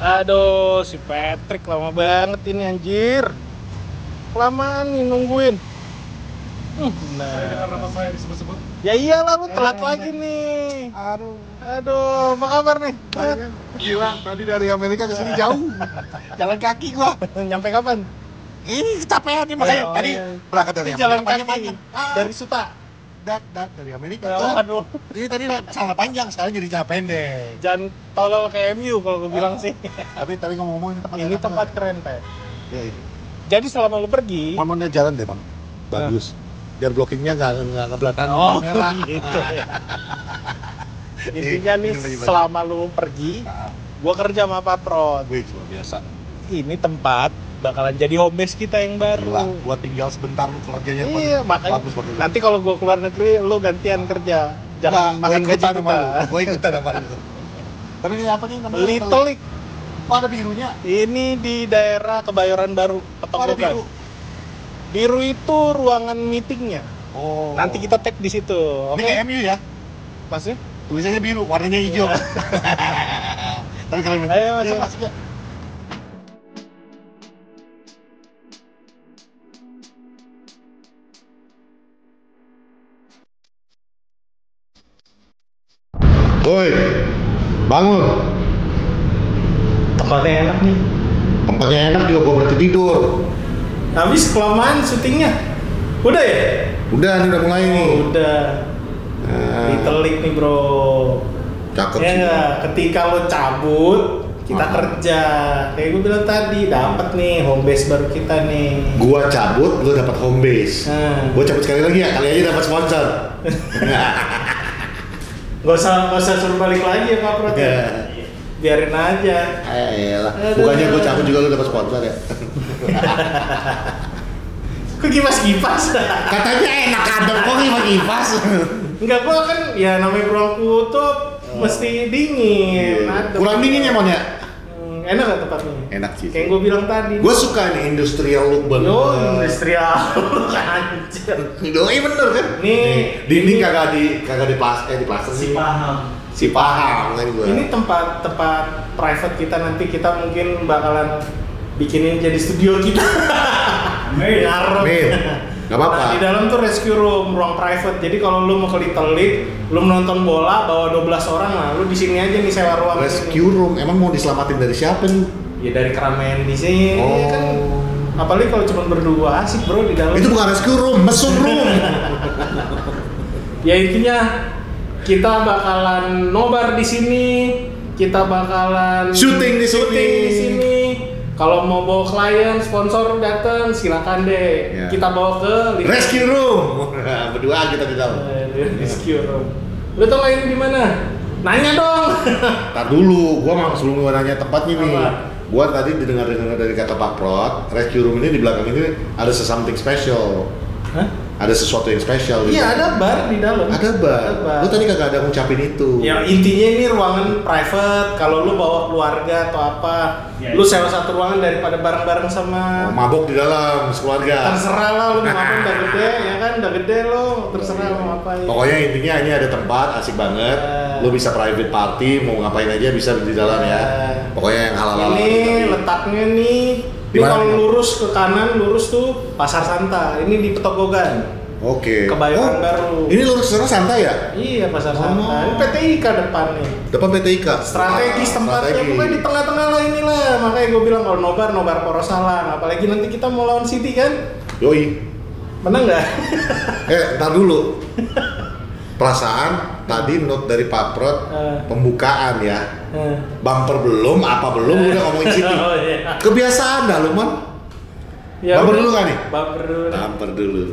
Aduh, si Patrick lama banget ini anjir. Kelamaan nih nungguin. Karena nama saya disebut-sebut. Ya iyalah, lu telat lagi nih. Aduh, apa kabar nih? Gila, tadi dari Amerika ke sini jauh. Jalan kaki gua. Nyampe kapan? Ini kecapean nih makanya Oh, tadi iya. berangkat dari Ini jalan Amerika kaki dari Suta. dari Amerika. Oh, aduh. Jadi tadi salah panjang, sekarang jadi jalan pendek. Jangan tolol kayak MU kalau gue bilang sih. Tapi ngomong-ngomong Ini tempat keren, Pak. Ya ini. Jadi selama lu pergi, Momennya jalan deh, Bang. Bagus. Biar blockingnya nggak ke belakang. oh merah. gitu ya. Intinya nih, Ini selama lu pergi, gua kerja sama Pak Prot. Wih, luar biasa. Ini tempat bakalan jadi home base kita yang baru. Gila, gua tinggal sebentar keluarganya. Iya, makanya bagus. nanti kalau gua keluar negeri, lu gantian kerja. Jangan makan gaji kita. Gua ikutan sama lu. Tapi ini apa nih namanya? Little League. Oh, ada birunya. Ini di daerah Kebayoran Baru, Oh, ada Petokogan. biru. Biru itu ruangan meetingnya. Oh. Nanti kita tag di situ. Ini Oke? kayak MU ya. Maksudnya? Tulisannya biru, warnanya hijau. Tapi keren. Ayo, masuk, Iya, masuk. ya. Woi, bangun. Tempatnya enak nih. Tempatnya enak juga, gua berarti tidur. Habis kelamaan syutingnya. Udah ya? Udah nih, udah mulai nih. Udah. Nah, Ditelik nih bro. cakep Ya sih. nggak? Ketika lo cabut, kita Ah. kerja. Kayak gue bilang tadi, dapat nih home base baru kita nih. Gua cabut, lu dapat home base. Gua cabut sekali lagi ya, kali aja dapat sponsor. Gak usah suruh balik lagi ya Pak Prot ya. Ya. Biarin aja. Elah, Aduh. bukannya gua cabut juga lu dapat sponsor ya. Kok kipas-kipas? Katanya enak adem, kok kipas. Enggak, gua kan ya namanya ruang kutub mesti dingin. Adem. Kurang dingin ya, Mon ya? Enak gak tempatnya? Enak sih. Kayak gue bilang tadi. Gua suka nih industrial look banget. Yo, industrial anjir. Doi bener kan? Nih, Dinding kagak di plaster si paham. Si paham kan gua. Ini tempat private kita, nanti kita mungkin bakalan bikinin jadi studio kita. Ngarep. Amin. Gak apa-apa. Nah, di dalam tuh rescue room, ruang private. Jadi kalau lu mau ke Little League, lu menonton bola bawa 12 orang lah, lu di sini aja nih sewa ruang. Rescue room, emang mau diselamatin dari siapa nih? Ya dari keramaian di sini kan. Apalagi kalau cuma berdua asik bro di dalam. Itu bukan rescue room, mesum room. Ya intinya kita bakalan nobar di sini, kita bakalan Syuting di sini. Kalau mau bawa klien, sponsor datang, silakan deh. Ya. Kita bawa ke Rescue room. Berdua kita di dalam. Rescue room. Lu tau nggak ini di mana? Nanya dong. Ntar dulu, gua mau sebelum gua nanya tempatnya nih. Apa? Gua tadi dengar dari kata Pak Prot, rescue room ini di belakang ini ada something special. Hah? Ada sesuatu yang spesial. Iya, ada bar di dalam. Ada bar. Lu tadi kagak ada ngucapin itu. Ya intinya ini ruangan private. Kalau lu bawa keluarga atau apa, lu sewa satu ruangan daripada bareng-bareng sama. Mabok di dalam sekeluarga. Terserah lah, lu mau ngapain, udah gede ya kan, udah gede lo, terserah mau ngapain. Pokoknya intinya ini ada tempat asik banget. Lu bisa private party, mau ngapain aja bisa di dalam ya. Pokoknya yang halal-halal. Ini letaknya nih, Di lu mana kalau nih? lurus ke kanan, lurus tuh Pasar Santa. Ini di Petokogan. Oke. Kebayoran Baru. Ini lurus sana santai ya? Iya, Pasar Santa. Ini PT IKA depannya. Depan PT IKA. Strategis Wah, tempatnya, strategi. pokoknya di tengah-tengah lah inilah. Makanya gue bilang kalau nobar Porosalang. Apalagi nanti kita mau lawan City kan? Yoi. Menang nggak? Ntar dulu. Perasaan tadi note dari Pak Prot pembukaan ya. Bumper belum, apa belum udah ngomongin City. Oh, iya. Kebiasaan dah lu, Mon. Ya Bumper udah. dulu kan nih? Bumper dulu. Bumper dulu.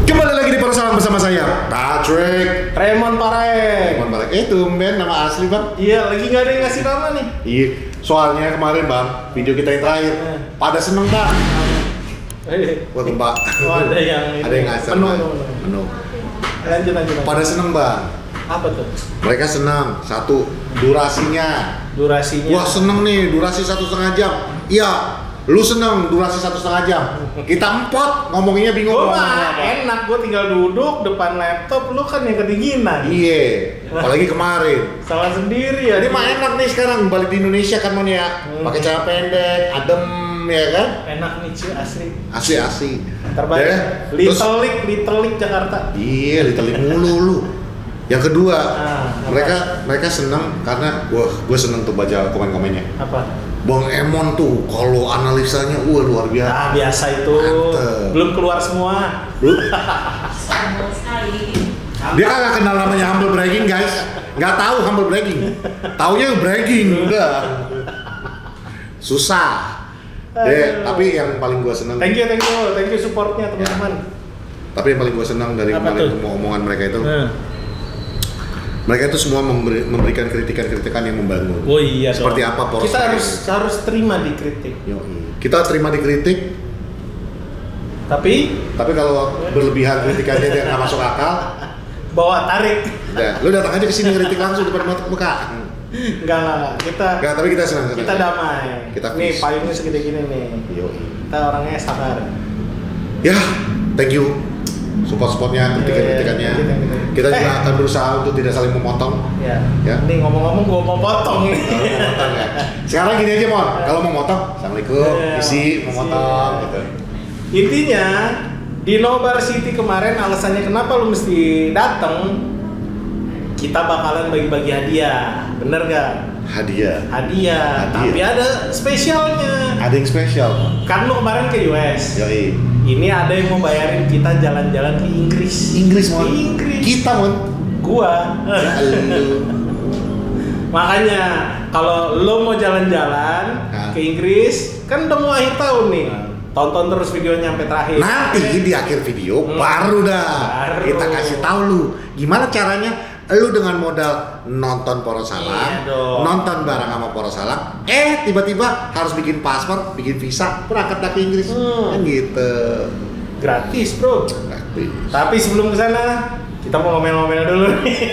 Kembali lagi di Porosalang bersama saya, Patrick. Raymond Parae. Teman balik. Tumben nama asli, Bang. Iya, lagi nggak ada yang ngasih nama nih. Iya, soalnya kemarin, Bang, video kita yang terakhir pada seneng, Bang. Wah, Mbak. Oh, ada yang ini. Ada yang ngasih. Menu. Lanjut. Pada seneng, Bang. Apa tuh? Mereka senang. Satu, durasinya. Durasinya. Wah, seneng nih, durasi 1,5 jam. Iya, Lu seneng durasi 1,5 jam. Kita empot ngomonginnya bingung. Gua mah enak, gua tinggal duduk depan laptop, lu kan yang kedinginan. Iya, apalagi kemarin. Salah sendiri ya. Jadi mah enak nih sekarang balik di Indonesia kan Mon ya. Pakai celana pendek, adem ya kan? Enak nih cuy, asli. Asli. Terbaik. Ya, Little League Jakarta. Iya, Little League mulu lu. Yang kedua, mereka senang karena gue seneng tuh baca komen-komennya. Apa? Bang Emon tuh kalau analisanya luar biasa. Ah, biasa itu. Mantep. Belum keluar semua. Sombong sekali. Dia kan gak kenal namanya humble bragging guys. Nggak tahu humble bragging. Taunya bragging udah. Susah. Tapi yang paling gue seneng. Thank you supportnya teman-teman. Tapi yang paling gue senang dari kemarin omongan mereka itu. Mereka itu semua memberikan kritikan-kritikan yang membangun. Oh iya. Seperti apa poros kita harus terima dikritik. Kita terima dikritik. Tapi kalau berlebihan kritikannya dia nggak masuk akal, bawa tarik. Udah, lu datang aja ke sini kritik langsung depan muka. Enggak. Tapi kita senang. Kita damai. Nih payungnya segede gini nih. Kita orangnya sabar. Ya, thank you. Support-supportnya, kritikan-kritikannya. Kita juga akan berusaha untuk tidak saling memotong. Ya. Nih ngomong-ngomong gua mau potong nih. Ya. Sekarang gini aja Mon, kalau mau motong, assalamualaikum, isi mau motong gitu. Intinya di Nobar City kemarin alasannya kenapa lu mesti dateng, kita bakalan bagi-bagi hadiah, bener gak? Hadiah. Tapi ada spesialnya. Ada yang spesial. Kan lu kemarin ke US. Yoi. Ini ada yang mau bayarin kita jalan-jalan ke Inggris. Mon. Kita Mon. Gua. Makanya kalau lo mau jalan-jalan ke Inggris, kan udah mau akhir tahun nih. Tonton terus videonya sampai terakhir. Nanti di akhir video baru kita kasih tahu lu gimana caranya. Lu dengan modal nonton Poros Salam, nonton bareng sama Poros Salam, tiba-tiba harus bikin paspor, bikin visa, berangkat ke Inggris, kan gitu. Gratis bro. Gratis. Tapi sebelum kesana, kita mau ngomel-ngomel dulu nih.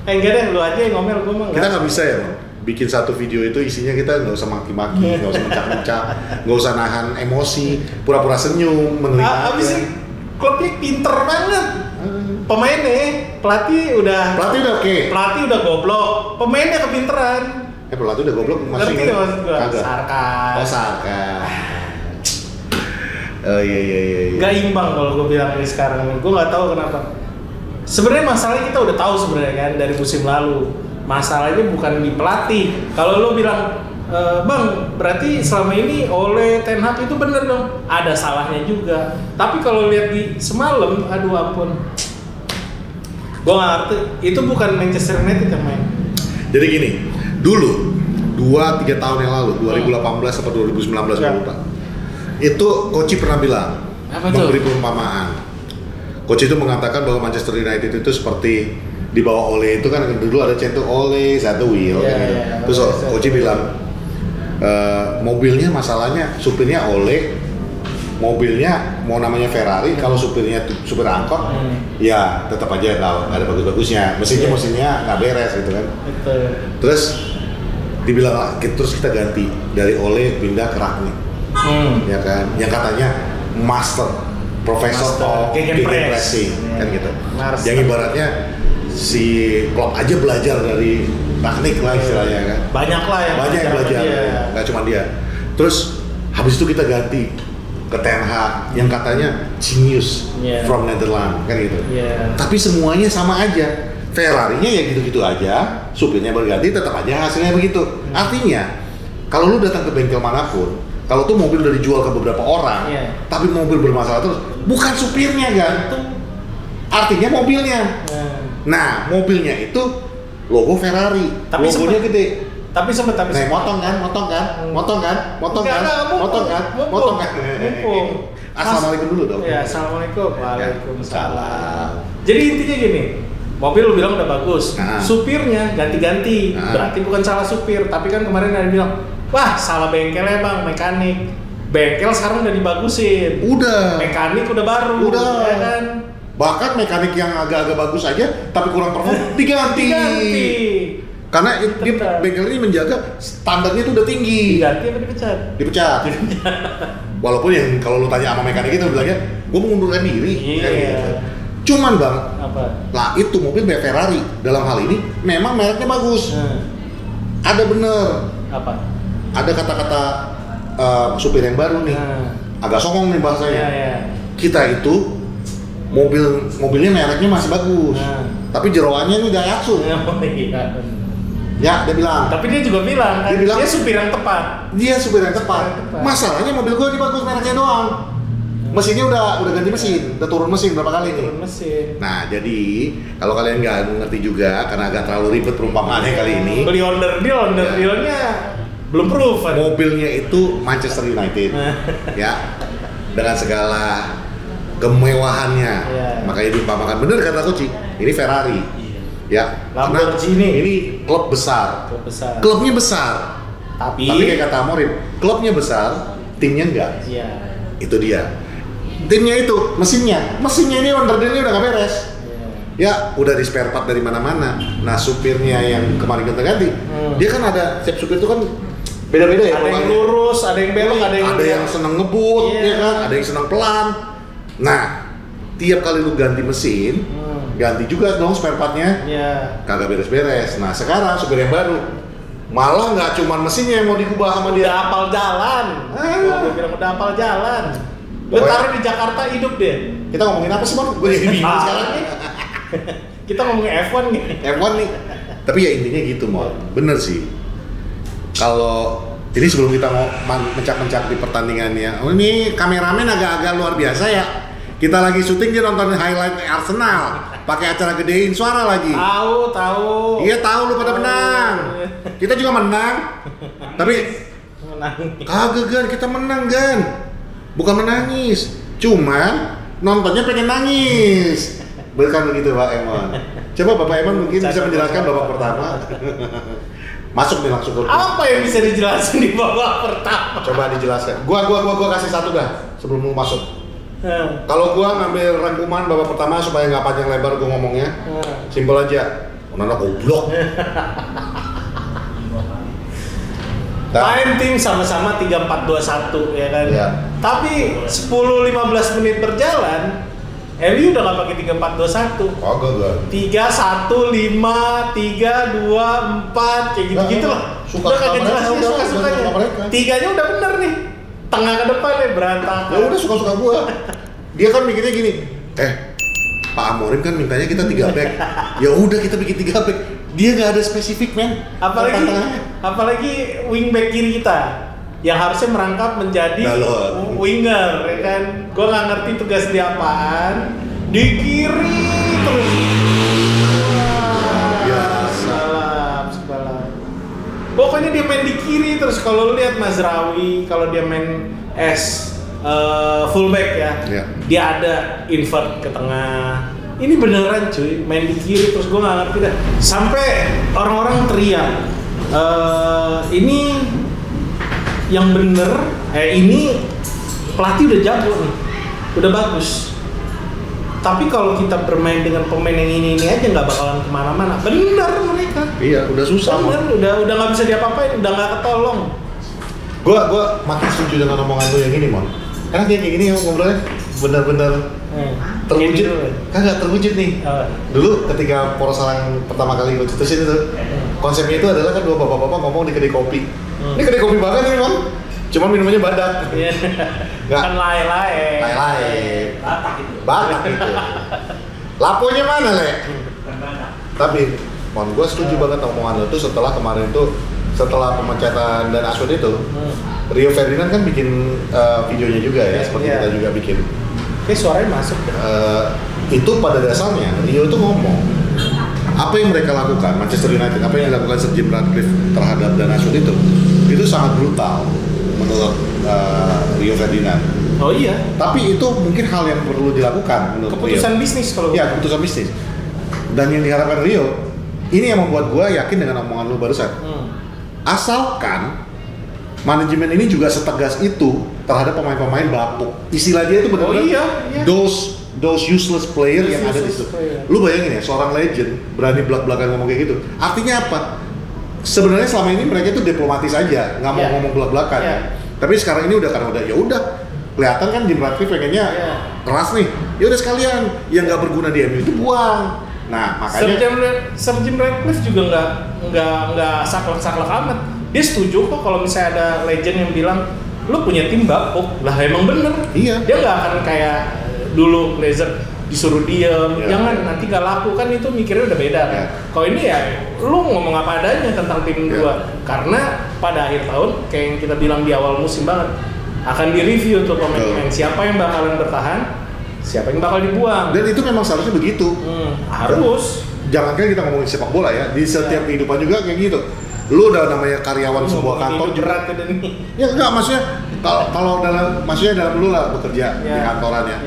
Enggak deh, lu aja yang ngomel, gua mah enggak. Kita nggak bisa ya, bikin satu video itu isinya kita nggak usah maki-maki, nggak usah mencak-mencak, nggak usah nahan emosi, pura-pura senyum, menerima. Abis ini klubnya pinter banget. Pemainnya, pelatih udah oke. Pelatih udah goblok, pemainnya kepinteran. Pelatih udah goblok masih. Ngerti maksud gua? Sarkas. Oh, sarkas. Oh iya. Gak imbang kalau gue bilang ini sekarang. Gue nggak tahu kenapa. Sebenarnya masalahnya kita udah tahu sebenarnya kan dari musim lalu. Masalahnya bukan di pelatih. Kalau lo bilang Bang, berarti selama ini oleh Ten Hag itu bener dong. Ada salahnya juga. Tapi kalau lihat di semalam, aduh ampun. Gue nggak ngerti. Itu bukan Manchester United yang main. Jadi gini, dulu 2-3 tahun yang lalu, 2018 atau 2019 gue lupa. Itu Coach pernah bilang, memberi perumpamaan. Coach itu mengatakan bahwa Manchester United itu seperti di bawah Ole itu kan dulu ada centuk Ole satu wheel kan gitu. Terus Coach bilang mobilnya masalahnya supirnya Ole, mobilnya mau namanya Ferrari, kalau supirnya supir angkot ya tetap aja nggak ada bagus-bagusnya, mesinnya nggak beres gitu kan. Terus dibilang terus kita ganti dari Ole pindah ke Rangnick, ya kan, yang katanya profesor of gegenpressing kan gitu. Yang ibaratnya si Klopp aja belajar dari Rangnick lah istilahnya kan. Banyak yang belajar, nggak cuma dia. Terus habis itu kita ganti ke Ten Hag yang katanya genius from Netherlands kan gitu. Tapi semuanya sama aja. Ferrari-nya ya gitu-gitu aja, supirnya berganti tetap aja hasilnya begitu. Artinya kalau lu datang ke bengkel manapun, kalau tuh mobil udah dijual ke beberapa orang, tapi mobil bermasalah terus, bukan supirnya kan? Artinya mobilnya. Nah, mobilnya itu logo Ferrari, tapi logonya gede. Tapi sempat motong kan. Assalamualaikum dulu dong. Ya, assalamualaikum. Waalaikumsalam. Jadi intinya gini, mobil lu bilang udah bagus, supirnya ganti-ganti, berarti bukan salah supir, tapi kan kemarin ada bilang, wah salah bengkelnya bang, mekanik. Bengkel sekarang udah dibagusin. Udah. Mekanik udah baru. Udah. Ya kan? Bahkan mekanik yang agak-agak bagus aja, tapi kurang perform, diganti. Karena dia bengkel ini menjaga standarnya itu udah tinggi. Diganti apa dipecat? Dipecat. Walaupun yang kalau lu tanya sama mekanik itu bilangnya, gue mengundurkan diri. Iya. Gitu. Cuman bang, Apa? lah itu mobil kayak Ferrari dalam hal ini memang mereknya bagus. Ada bener. Apa? Ada kata-kata supir yang baru nih, agak songong nih bahasanya. Iya. Kita itu mobilnya mereknya masih bagus, tapi jeroannya ini Daihatsu. Ya, dia bilang. Tapi dia juga bilang kan, dia supir yang tepat. Dia supir yang tepat. Masalahnya mobil gua ini bagus mereknya doang. Mesinnya udah ganti mesin, udah turun mesin berapa kali nih? Turun mesin. Nah, jadi kalau kalian nggak mengerti juga karena agak terlalu ribet perumpamaannya kali ini. Beli dealnya belum proof. Mobilnya itu Manchester United. Ya. Dengan segala kemewahannya. Makanya diumpamakan bener kata Koci, ini Ferrari. Ya, Lamborghini. Ini klub besar. Klubnya besar. Tapi kayak kata Amorim, klubnya besar, timnya enggak. Iya. Itu dia. Timnya itu, mesinnya ini underdealnya udah nggak beres. Ya, udah di spare part dari mana-mana. Nah, supirnya yang kemarin kita ganti, dia kan ada setiap supir itu kan beda-beda ya. Ada yang lurus, ada yang belok, ada yang seneng ngebut, ya kan? Ada yang seneng pelan. Nah, tiap kali lu ganti mesin, ganti juga dong spare partnya. Kagak beres-beres. Nah, sekarang supir yang baru malah nggak cuma mesinnya yang mau diubah sama dia. Udah hafal jalan. Gue bilang udah hafal jalan. Gue taruh di Jakarta hidup deh. Kita ngomongin apa sih, Bang? Gue jadi bingung sekarang nih. Kita ngomongin F1 nih. F1 nih. Tapi ya intinya gitu, Mon. Bener sih. Kalau ini sebelum kita mau mencak-mencak di pertandingannya, ini kameramen agak-agak luar biasa ya. Kita lagi syuting, dia nonton highlight Arsenal, pakai acara gedein suara lagi. Tahu. Iya tahu, lu pada menang. Kita juga menang. Tapi kagak Gan, kita menang Gan. Bukan menangis, cuma nontonnya pengen nangis. Bukan begitu Pak Emon. Coba Bapak Emon mungkin bisa menjelaskan babak pertama. Masuk nih langsung ke. Apa yang bisa dijelasin di babak pertama? Coba dijelaskan. Gua kasih satu dah sebelum lu masuk. Kalau gua ngambil rangkuman babak pertama supaya nggak panjang lebar gua ngomongnya, simpel aja. Onana goblok. Main tim sama-sama 3-4-2-1 ya kan. Ya. Tapi 10-15 menit berjalan, MU udah nggak pakai 3-4-2-1. Oh, enggak. 3-1-5, 3-2-4 kayak gitu-gitu lah. Suka mereka. Tiganya udah bener nih. Tengah ke depan nih berantakan. Ya udah suka-suka gua. Dia kan mikirnya gini, Pak Amorim kan mintanya kita 3 back. Ya udah kita bikin 3 back. Dia nggak ada spesifik, men. Apalagi wingback kiri kita yang harusnya merangkap menjadi winger, ya kan? Gua nggak ngerti tugas dia apaan. Di kiri terus. Balap. Pokoknya dia main di kiri terus. Kalau lu lihat Mazraoui, kalau dia main fullback ya, dia ada invert ke tengah. Ini beneran cuy, main di kiri terus gue nggak ngerti dah. Sampai orang-orang teriak, ini yang bener, ini pelatih udah jago nih, udah bagus. Tapi kalau kita bermain dengan pemain yang ini aja nggak bakalan kemana-mana. Bener mereka. Iya, udah susah. Bener, udah nggak bisa diapa-apain, udah nggak ketolong. Gua makin setuju dengan omongan lu yang ini, Mon. Karena dia kayak gini ya ngobrolnya benar-benar terwujud. Kagak terwujud nih. Dulu ketika Poros Salang pertama kali gue cetusin itu, konsepnya itu adalah kan 2 bapak-bapak ngomong di kedai kopi. Ini kedai kopi banget nih, Mon. Cuman minumannya badak. Kan lae-lae. Batak gitu. Laponya mana, Le? Tapi, Mon, gue setuju banget omongan lu tuh setelah kemarin tuh, setelah pemecatan dan Aswad itu, Rio Ferdinand kan bikin videonya juga ya, seperti kita juga bikin. Kayak suaranya masuk. Itu pada dasarnya Rio itu ngomong apa yang mereka lakukan Manchester United, apa yang dilakukan Sir Jim Ratcliffe terhadap Dan Ashwood itu sangat brutal menurut Rio Ferdinand. Oh iya. Tapi itu mungkin hal yang perlu dilakukan menurut keputusan Rio. Bisnis kalau. Ya, keputusan bisnis. Dan yang diharapkan Rio, ini yang membuat gue yakin dengan omongan lu barusan. Asalkan manajemen ini juga setegas itu terhadap pemain-pemain bapuk. Istilah dia itu benar-benar those useless player yang ada di situ. Lu bayangin ya, seorang legend berani belak-belakan ngomong kayak gitu. Artinya apa? sebenarnya selama ini mereka itu diplomatis aja, nggak mau ngomong belak-belakan. Tapi sekarang ini udah ya udah kelihatan kan Jim Ratcliffe pengennya keras nih. Ya udah sekalian yang nggak berguna di MU itu buang. Nah makanya Sir Jim Ratcliffe juga nggak saklek amat. Dia setuju kok kalau misalnya ada legend yang bilang lu punya tim bapuk lah, emang bener. Iya. Dia nggak akan kayak dulu Glazer disuruh diem, jangan nanti gak laku, kan itu mikirnya udah beda kan. Kalau ini ya lu ngomong apa adanya tentang tim gua, karena pada akhir tahun kayak yang kita bilang di awal musim banget akan direview tuh pemain-pemain siapa yang bakalan bertahan, siapa yang bakal dibuang. Dan itu memang seharusnya begitu. Harus. Jangankan kita ngomongin sepak bola ya, di setiap kehidupan juga kayak gitu. Lu udah namanya karyawan sebuah kantor berat udah nih. Ya enggak, maksudnya kalau dalam lu lah bekerja di kantorannya.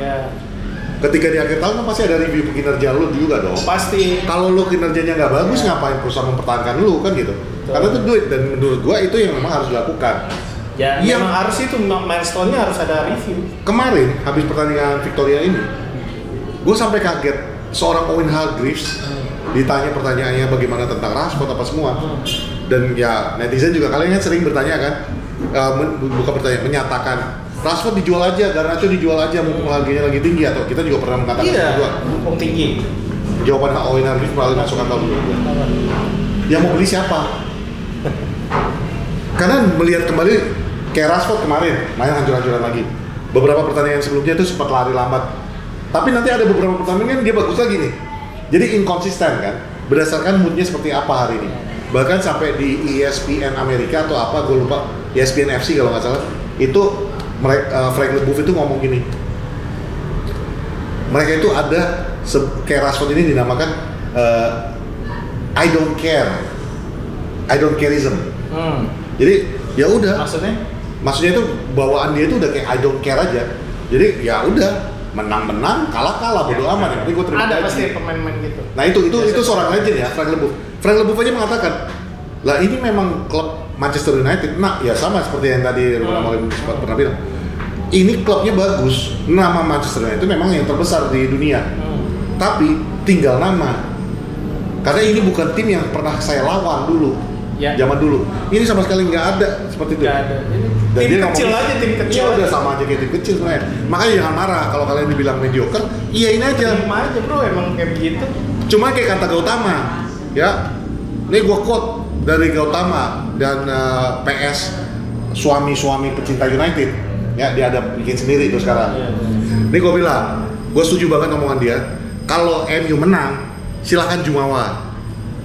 Ketika di akhir tahun kan pasti ada review kinerja lu juga dong. Pasti. Kalau lu kinerjanya nggak bagus, ngapain perusahaan mempertahankan lu kan gitu? Karena itu duit, dan menurut gua itu yang memang harus dilakukan. Ya, memang harus itu milestone-nya harus ada review. Kemarin habis pertandingan Victoria ini, gua sampai kaget seorang Owen Hargreaves ditanya pertanyaannya bagaimana tentang Rashford apa semua. Dan ya netizen juga kalian kan sering bertanya kan, bukan bertanya, menyatakan Rashford dijual aja, Garnacho dijual aja mumpung harganya lagi tinggi, atau kita juga pernah mengatakan itu mumpung tinggi. Jawaban Owen Hargreaves melalui masukan tahun 2022. Yang mau beli siapa? Karena melihat kembali kayak Rashford kemarin main hancur-hancuran lagi. Beberapa pertandingan sebelumnya itu sempat lari lambat. Tapi nanti ada beberapa pertandingan dia bagus lagi nih. Jadi inkonsisten kan, berdasarkan moodnya seperti apa hari ini. Bahkan sampai di ESPN Amerika atau apa, gue lupa, ESPN FC kalau nggak salah, itu Frank LeBoeuf itu ngomong gini, mereka itu ada kayak Rashford ini dinamakan I don't careism. Jadi ya udah, maksudnya itu bawaan dia itu udah kayak I don't care aja. Jadi ya udah, menang kalah bodo amat. Yang penting gue terima ada gaji. pasti pemain-pemain gitu. Nah itu seorang legend ya, Frank LeBoeuf aja mengatakan, lah ini memang klub Manchester United. Nah ya sama seperti yang tadi Ruben Amorim pernah bilang, ini klubnya bagus, nama Manchester United itu memang yang terbesar di dunia. Tapi tinggal nama, karena ini bukan tim yang pernah saya lawan dulu. Zaman dulu, ini sama sekali nggak ada seperti itu. Nggak ada. Dan tim kecil aja, tim kecil. Iya udah sama aja kayak tim kecil sebenarnya. Makanya jangan marah kalau kalian dibilang mediocre. Iyain aja. Terima aja bro, emang kayak begitu. Cuma kayak kata Gautama, ya. Ini gua quote dari Gautama dan PS suami-suami pecinta United. Ya dia ada bikin sendiri itu sekarang. Ini gua bilang, gua setuju banget omongan dia. Kalau MU menang, silakan jumawa.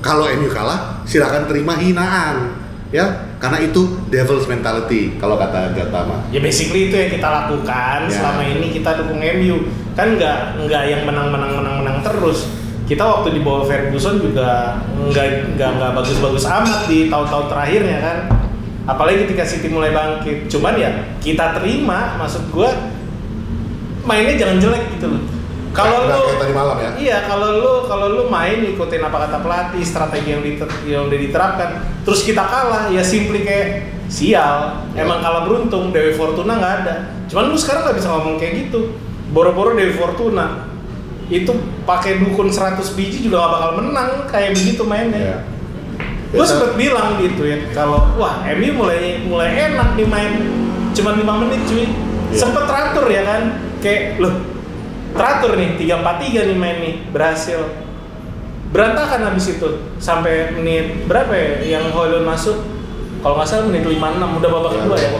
Kalau MU kalah, silakan terima hinaan, ya, karena itu devil's mentality kalau kata Gautama. Ya basically itu yang kita lakukan selama ini, kita dukung MU. Kan nggak yang menang terus. Kita waktu di bawah Ferguson juga nggak bagus-bagus amat di tahun-tahun terakhirnya kan. Apalagi ketika City mulai bangkit. Cuman ya kita terima, maksud gua mainnya jangan jelek gitu loh. Kalau lu tadi malam ya. Iya, kalau lu main ikutin apa kata pelatih, strategi yang udah diterapkan, terus kita kalah, ya simply kayak sial. Emang kalah beruntung, Dewi Fortuna nggak ada. Cuman lu sekarang nggak bisa ngomong kayak gitu. Boro-boro Dewi Fortuna itu pakai dukun 100 biji juga nggak bakal menang kayak begitu mainnya. Gue sempet bilang gitu ya, kalau wah MU mulai enak nih main, cuman 5 menit cuy. Sempet teratur ya kan, kayak loh teratur nih 3-4-3 nih main nih, berhasil. Berantakan habis itu sampai menit berapa ya yang Højlund masuk, kalau nggak salah menit 56, udah babak kedua ya.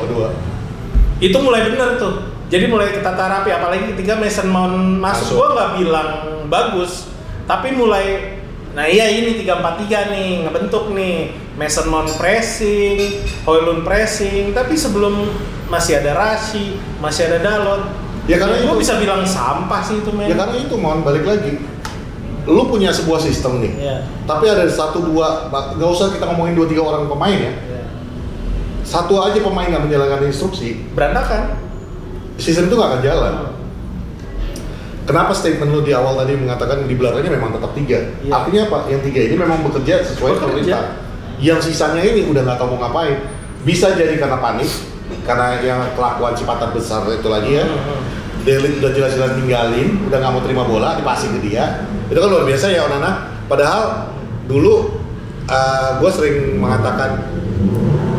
Itu mulai bener tuh, jadi mulai ketata rapi, apalagi ketika Mason Mount masuk. Gua nggak bilang bagus, tapi mulai, nah iya ini 3-4-3 nih, ngebentuk nih, Mason Mount pressing, Højlund pressing, tapi sebelum masih ada Rashi, masih ada Dalot. Ya karena gue bisa bilang sampah sih itu men. Ya karena itu mohon balik lagi, lu punya sebuah sistem nih, tapi ada 1-2, nggak usah kita ngomongin 2-3 orang pemain ya. Satu aja pemain nggak menjalankan instruksi, berantakan. Sistem itu nggak akan jalan. Kenapa statement lu di awal tadi mengatakan di belakangnya memang tetap 3? Artinya apa? Yang 3 ini memang bekerja sesuai perintah. Yang sisanya ini udah nggak tahu mau ngapain. Bisa jadi karena panik, karena yang kelakuan Cipatan besar itu lagi ya. Delit udah jelas-jelas ninggalin, udah nggak mau terima bola, dipasing ke dia. Itu kan luar biasa ya Onana. Padahal dulu gue sering mengatakan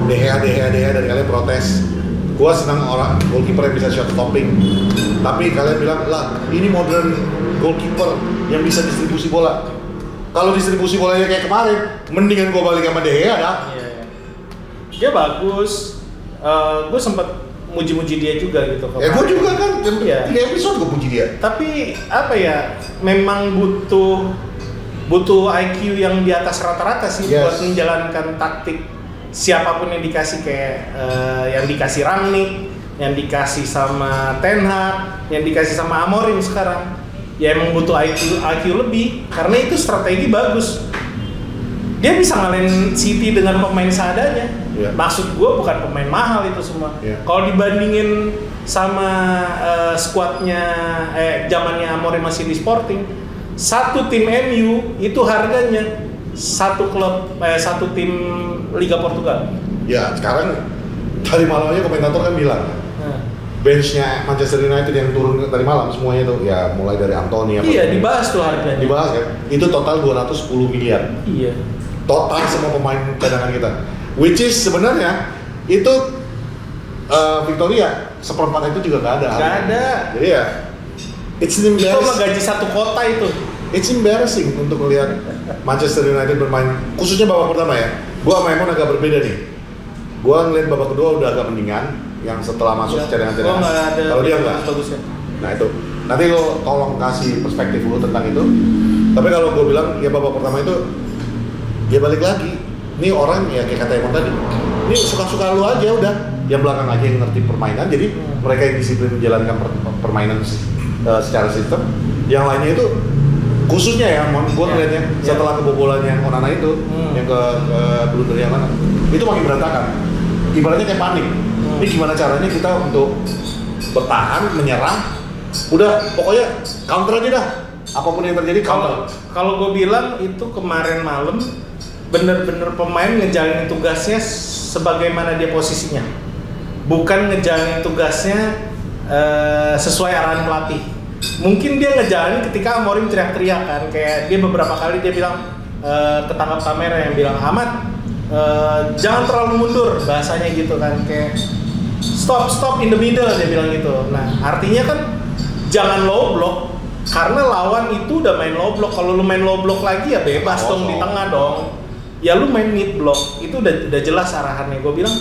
De Gea dan kalian protes. Gue senang orang goalkeeper yang bisa shot stopping. Tapi kalian bilang lah ini modern goalkeeper yang bisa distribusi bola. Kalau distribusi bolanya kayak kemarin, mendingan gue balik sama De Gea dah. Iya. Dia bagus. Gue sempat muji-muji dia juga gitu. Gue juga kan, 3 episode gue puji dia. Tapi apa ya, memang butuh IQ yang di atas rata-rata sih buat menjalankan taktik siapapun yang dikasih kayak yang dikasih Rangnick, yang dikasih sama Ten Hag, yang dikasih sama Amorim sekarang. Ya emang butuh IQ lebih karena itu strategi bagus. Dia bisa ngalahin City dengan pemain seadanya. Yeah. Maksud gue bukan pemain mahal itu semua. Yeah. Kalau dibandingin sama skuadnya zamannya Amorim masih di Sporting, satu tim MU itu harganya satu tim Liga Portugal. Ya sekarang tadi malamnya komentator kan bilang benchnya Manchester United yang turun tadi malam semuanya itu ya mulai dari Anthony iya dibahas tuh harganya. Dibahas kan? Itu total 210 miliar. Iya. Total semua pemain cadangan kita. Which is sebenarnya itu Victoria seperempat itu juga nggak ada. Nggak ada. Jadi ya it's embarrassing. Itu menggaji satu kota itu. It's embarrassing untuk melihat Manchester United bermain khususnya babak pertama ya. Gua sama Emon agak berbeda nih. Gua ngeliat babak kedua udah agak mendingan. Yang setelah masuk cadangan-cadangan. Kalau dia enggak. Nah itu. Nanti lo tolong kasih perspektif lo tentang itu. Tapi kalau gue bilang ya babak pertama itu dia balik lagi. Ini orang ya kayak kata Emon tadi. Ini suka-suka lo aja udah. Yang belakang aja yang ngerti permainan. Jadi mereka yang disiplin menjalankan permainan secara sistem. Yang lainnya itu khususnya ya, gue ngeliatnya setelah kebobolannya Onana itu, yang ke blunder yang mana, itu makin berantakan. Ibaratnya kayak panik. Ini gimana caranya kita untuk bertahan, menyerang, udah pokoknya counter aja dah. Apapun yang terjadi counter. Kalau gue bilang itu kemarin malam bener-bener pemain ngejalanin tugasnya sebagaimana dia posisinya, bukan ngejalanin tugasnya sesuai arahan pelatih. Mungkin dia ngejalanin ketika Amorim teriak-teriak kan, kayak dia beberapa kali dia bilang ketangkap kamera yang bilang Ahmad jangan terlalu mundur bahasanya gitu kan, kayak stop in the middle dia bilang gitu. Nah artinya kan jangan low block karena lawan itu udah main low block. Kalau lu main low block lagi ya bebas dong di tengah dong. Ya lu main mid block itu udah jelas arahannya. Gue bilang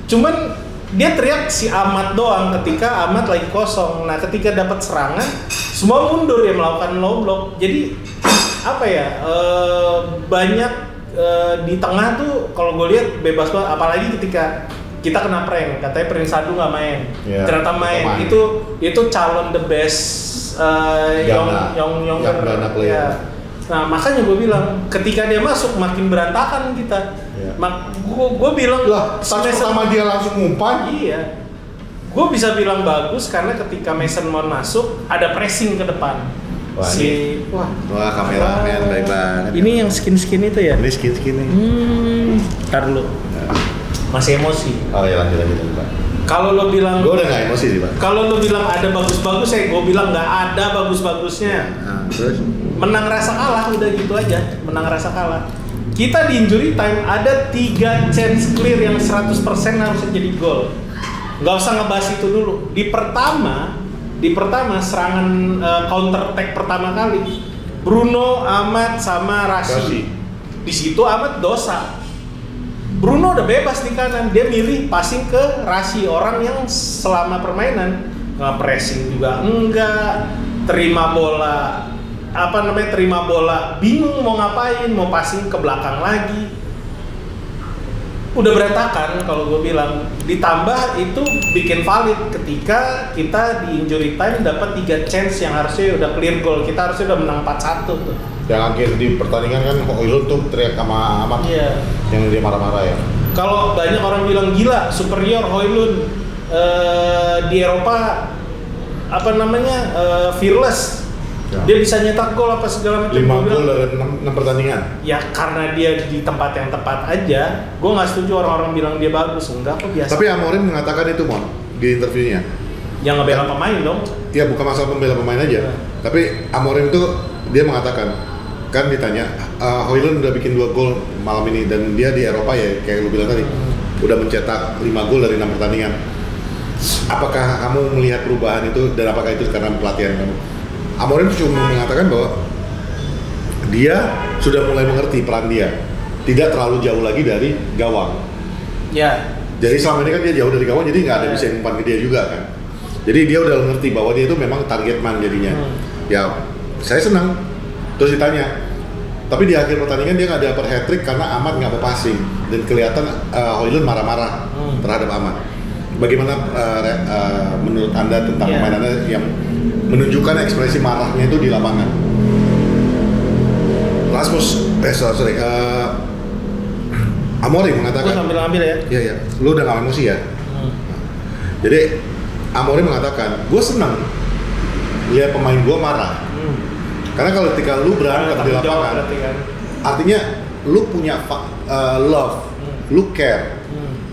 cuman dia teriak si Ahmad doang ketika Ahmad lagi kosong. Nah ketika dapat serangan semua mundur ya melakukan low block. Jadi apa ya banyak di tengah tuh kalau gue lihat bebas banget. Apalagi ketika kita kena prank katanya Prince Adu nggak main, ternyata main. Itu calon the best yang player. Nah makanya gue bilang ketika dia masuk makin berantakan kita. Gue bilang lah sama dia langsung ngumpan. Iya, gue bisa bilang bagus karena ketika Mason Mount masuk ada pressing ke depan. Wah kameramen baik banget. Ini yang skin itu ya? Ini skin nih. Ntar dulu. Masih emosi. Oh ya lanjut Pak. Kalau lo bilang, gue udah nggak emosi sih Pak. Kalau lo bilang ada bagus-bagus gue bilang nggak ada bagus-bagusnya. Terus? Menang rasa kalah udah gitu aja. Menang rasa kalah. Kita di injury time ada 3 chance clear yang 100% harusnya jadi gol. Nggak usah ngebahas itu dulu. Di pertama serangan counter attack pertama kali Bruno, Ahmad sama Rashid. Di situ Ahmad dosa. Bruno udah bebas di kanan, dia milih passing ke Rashid, orang yang selama permainan nge-pressing juga enggak, terima bola bingung mau ngapain, mau passing ke belakang lagi. Udah berantakan kalau gue bilang. Ditambah itu bikin valid ketika kita di injury time dapat 3 chance yang harusnya udah clear goal. Kita harusnya udah menang 4-1 tuh. Yang akhir di pertandingan kan Højlund tuh teriak sama Ahmad. Iya. Yang dia marah-marah ya. Kalau banyak orang bilang gila, superior Højlund di Eropa fearless. Ya. Dia bisa nyetak gol apa segala macam. 5 gol dari 6 pertandingan. Ya karena dia di tempat yang tepat aja. Gue nggak setuju orang-orang bilang dia bagus, enggak kok biasa. Tapi Amorim mengatakan itu di interviewnya. Yang ngebela pemain dong. Iya bukan masalah pembela pemain aja. Ya. Tapi Amorim tuh dia mengatakan kan ditanya, Højlund udah bikin 2 gol malam ini dan dia di Eropa ya kayak lu bilang tadi udah mencetak 5 gol dari 6 pertandingan. Apakah kamu melihat perubahan itu dan apakah itu karena pelatihan kamu? Amorim cuma mengatakan bahwa dia sudah mulai mengerti peran dia, tidak terlalu jauh lagi dari gawang. Ya. Jadi selama ini kan dia jauh dari gawang, jadi nggak ada bisa yang umpan ke dia juga kan. Jadi dia udah ngerti bahwa dia itu memang target man jadinya. Ya, saya senang. Terus ditanya, tapi di akhir pertandingan dia nggak dapat hat-trick karena Ahmad nggak mau passing dan kelihatan Højlund marah-marah terhadap Ahmad. Bagaimana menurut Anda tentang pemain Anda yang menunjukkan ekspresi marahnya itu di lapangan? Amorim mengatakan. Gue sambil ambil ya. Iya. Lu udah nggak emosi ya? Jadi Amorim mengatakan, gue senang lihat pemain gue marah. Karena kalau ketika lu berangkat di lapangan, artinya lu punya love, lu care.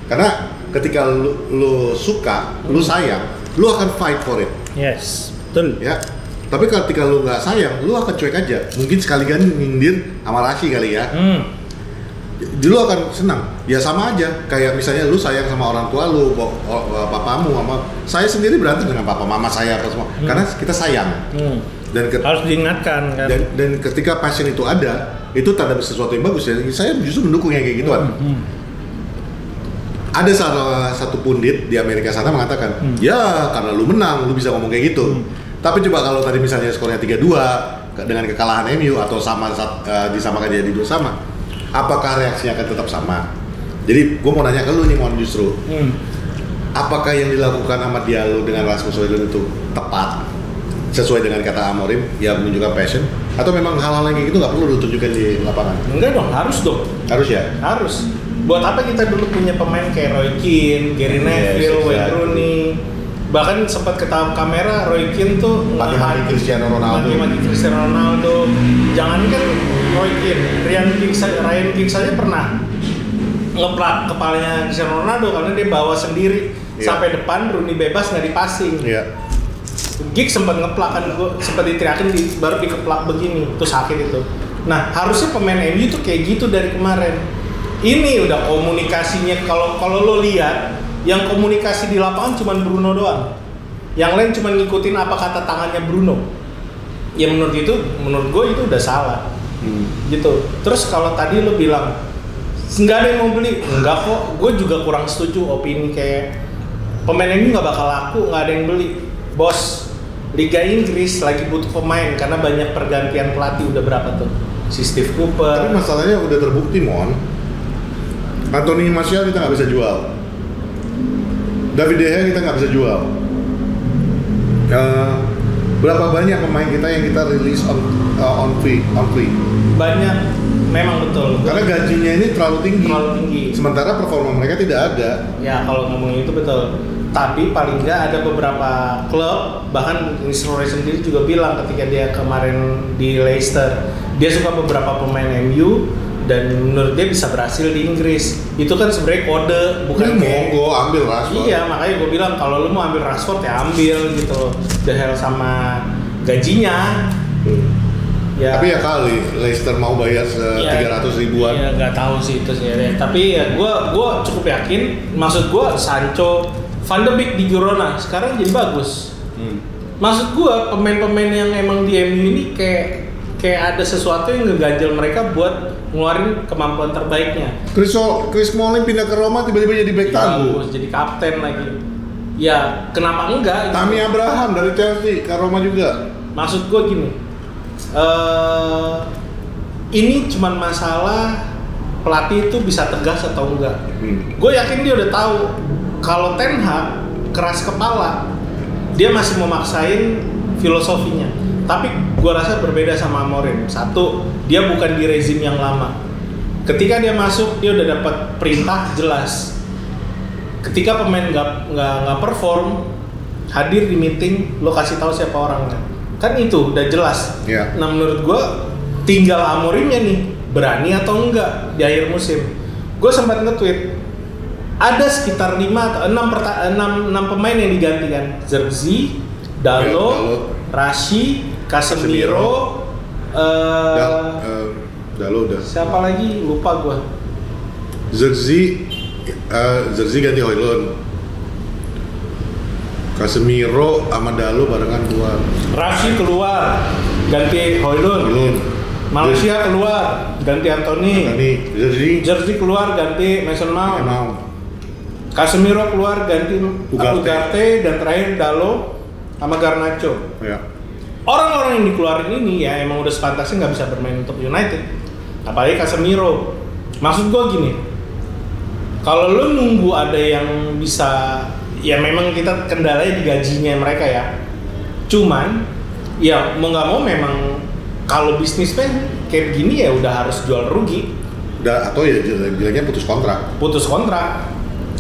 Karena ketika lu suka, lu sayang, lu akan fight for it. Yes, betul. Ya. Tapi ketika lu nggak sayang, lu akan cuek aja. Mungkin sekalian nyindir sama Rashi kali ya. Dulu akan senang. Ya sama aja. Kayak misalnya lu sayang sama orang tua lu, papamu, sama saya sendiri berantem dengan papa mama saya apa semua. Karena kita sayang. Dan harus diingatkan kan. Dan ketika passion itu ada, itu tanda sesuatu yang bagus ya. Saya justru mendukung yang kayak gituan. Ada salah satu pundit di Amerika sana mengatakan, ya karena lu menang, lu bisa ngomong kayak gitu. Tapi coba kalau tadi misalnya skornya 3-2 dengan kekalahan MU atau sama disamakan jadi 2 sama, apakah reaksinya akan tetap sama? Jadi gue mau nanya ke lu nih Mon justru, apakah yang dilakukan Amad Diallo dengan Rasmus Højlund itu tepat? Sesuai dengan kata Amorim, ya menunjukkan passion? Atau memang hal-hal yang kayak gitu nggak perlu ditunjukkan di lapangan? Enggak dong, harus dong. Harus ya? Harus. Buat apa kita dulu punya pemain kayak Roy Keane, Gary Neville, Wayne Rooney, bahkan sempat ketahuan kamera Roy Keane tuh maki-maki Cristiano Ronaldo. Jangankan Roy Keane, Ryan Giggs saja pernah ngeplak kepalanya Cristiano Ronaldo karena dia bawa sendiri sampai depan, Rooney bebas nggak dipasing. Giggs sempat ngeplak kan, sempat diteriakin baru dikeplak begini, itu sakit itu. Nah harusnya pemain MU tuh kayak gitu dari kemarin. Ini udah komunikasinya, kalau lo lihat yang komunikasi di lapangan cuma Bruno doang, yang lain cuma ngikutin apa kata tangannya Bruno. Ya menurut gue itu udah salah. Gitu. Terus kalau tadi lo bilang nggak ada yang mau beli, enggak kok. Gue juga kurang setuju opini kayak pemain ini nggak bakal laku, nggak ada yang beli. Bos, Liga Inggris lagi butuh pemain karena banyak pergantian pelatih. Udah berapa tuh? Si Steve Cooper. Tapi masalahnya udah terbukti Mon. Anthony Martial kita nggak bisa jual. David De Gea kita nggak bisa jual. Berapa banyak pemain kita yang kita rilis on free? Banyak, memang betul. Karena gajinya ini terlalu tinggi. Sementara performa mereka tidak ada. Ya kalau ngomongin itu betul. Tapi paling nggak ada beberapa klub, bahkan Nisroy sendiri juga bilang ketika dia kemarin di Leicester, dia suka beberapa pemain MU dan menurut dia bisa berhasil di Inggris. Itu kan sebenarnya kode, bukan monggo ambil Rashford. Iya, makanya gue bilang kalau lu mau ambil Rashford ya ambil gitu. The hell sama gajinya. Ya. Tapi ya kali Leicester mau bayar 300 ribuan. Iya, nggak tahu sih itu sih. Tapi ya gue cukup yakin. Maksud gue Sancho, Van de Beek di Girona sekarang jadi bagus. Maksud gue pemain-pemain yang emang di MU ini kayak ada sesuatu yang ngeganjel mereka buat ngeluarin kemampuan terbaiknya. Chris Smalling pindah ke Roma tiba-tiba jadi bek tangguh. Jadi kapten lagi. Ya kenapa enggak? Tammy Abraham dari Chelsea ke Roma juga. Maksud gue gini, ini cuma masalah pelatih itu bisa tegas atau enggak. Gue yakin dia udah tahu kalau Ten Hag keras kepala, dia masih memaksain filosofinya. Tapi gue rasa berbeda sama Amorim. Satu, dia bukan di rezim yang lama. Ketika dia masuk, dia udah dapat perintah jelas. Ketika pemain nggak perform, hadir di meeting, lo kasih tahu siapa orangnya. Kan itu udah jelas. Nah menurut gue, tinggal Amorimnya nih, berani atau enggak di akhir musim. Gue sempat nge-tweet, ada sekitar 5 atau 6 pemain yang digantikan. Zirkzee, Dalot, Rashi, Casemiro, Dalo udah. Siapa lagi? Lupa gua. Jersey ganti Højlund. Casemiro sama Dalo barengan keluar. Rashid keluar, ganti Højlund. Malaysia keluar, ganti Anthony. Jersey keluar, ganti Mason Mount. Casemiro keluar, ganti Ugarte, dan terakhir Dalo sama Garnacho. Ya. Orang-orang yang dikeluarin ini ya emang udah sepantasnya nggak bisa bermain untuk United. Apalagi Casemiro. Maksud gue gini, kalau lo nunggu ada yang bisa, ya memang kita kendalanya di gajinya mereka ya. Cuman ya mau nggak mau memang kalau bisnismen kayak begini ya udah harus jual rugi. Atau ya bilangnya putus kontrak.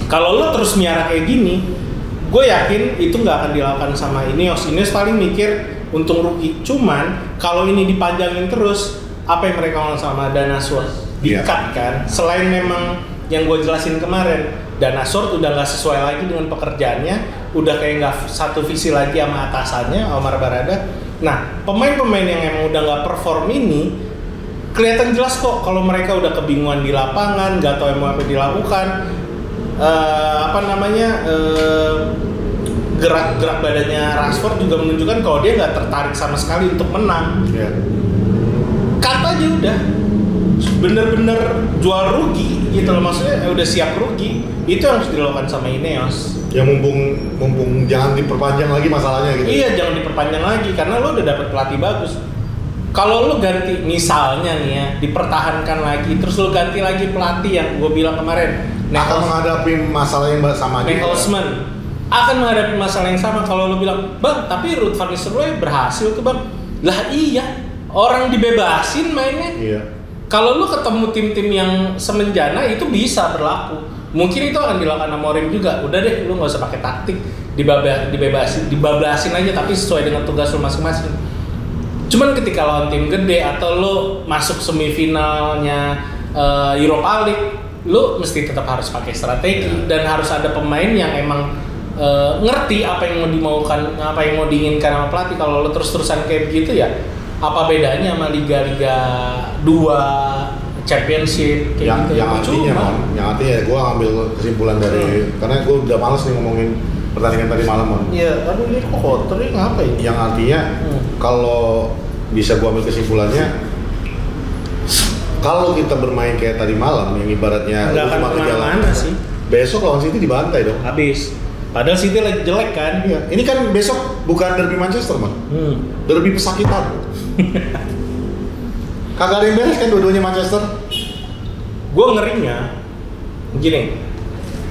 Kalau lo terus miara kayak gini, gue yakin itu nggak akan dilakukan sama Ineos paling mikir untung rugi. Cuman kalau ini dipanjangin terus, apa yang mereka ngomong sama Dana Sword di-cut kan? Selain memang yang gue jelasin kemarin, Dana Sword udah nggak sesuai lagi dengan pekerjaannya, udah kayak nggak satu visi lagi sama atasannya Omar Barada. Nah, pemain-pemain yang emang udah nggak perform ini kelihatan jelas kok kalau mereka udah kebingungan di lapangan, nggak tahu mau apa dilakukan. Gerak badannya Rashford juga menunjukkan kalau dia nggak tertarik sama sekali untuk menang. Kata aja udah bener-bener jual rugi gitu loh, maksudnya udah siap rugi. Itu yang harus dilakukan sama Ineos. Ya mumpung jangan diperpanjang lagi masalahnya gitu. Iya, jangan diperpanjang lagi karena lo udah dapet pelatih bagus. Kalau lo ganti misalnya nih ya, dipertahankan lagi, terus lo ganti lagi pelatih yang gue bilang kemarin, akan menghadapi masalah yang sama aja. Nagelsmann akan menghadapi masalah yang sama. Kalau lo bilang, bang, tapi Ruud van Nistelrooy berhasil tuh bang. Lah iya, orang dibebasin mainnya. Iya. Kalau lo ketemu tim-tim yang semenjana itu bisa berlaku. Mungkin itu akan dilakukan sama Mourinho juga. Udah deh, lo nggak usah pakai taktik, dibablasin aja, tapi sesuai dengan tugas lo masing-masing. Cuman ketika lawan tim gede atau lo masuk semifinalnya Europa League, lo mesti tetap harus pakai strategi dan harus ada pemain yang emang ngerti apa yang mau dimaukan, apa yang mau diinginkan sama pelatih. Kalau lo terus-terusan kayak begitu ya, apa bedanya sama liga-liga 2 championship kayak gitu? Yang artinya gue ambil kesimpulan dari karena gue udah males nih ngomongin pertandingan tadi malam, Mon. Iya, aduh ini kok kotor ya, ngapain? Yang artinya kalau bisa gue ambil kesimpulannya, kalau kita bermain kayak tadi malam yang ibaratnya nggak akan kemana-mana sih. Besok lawan City dibantai dong. Habis. Padahal City lagi jelek kan? Iya. Ini kan besok bukan derby Manchester, Man. Derby pesakitan. Kagak ada yang beres kan dua-duanya Manchester. Gue ngerinya gini,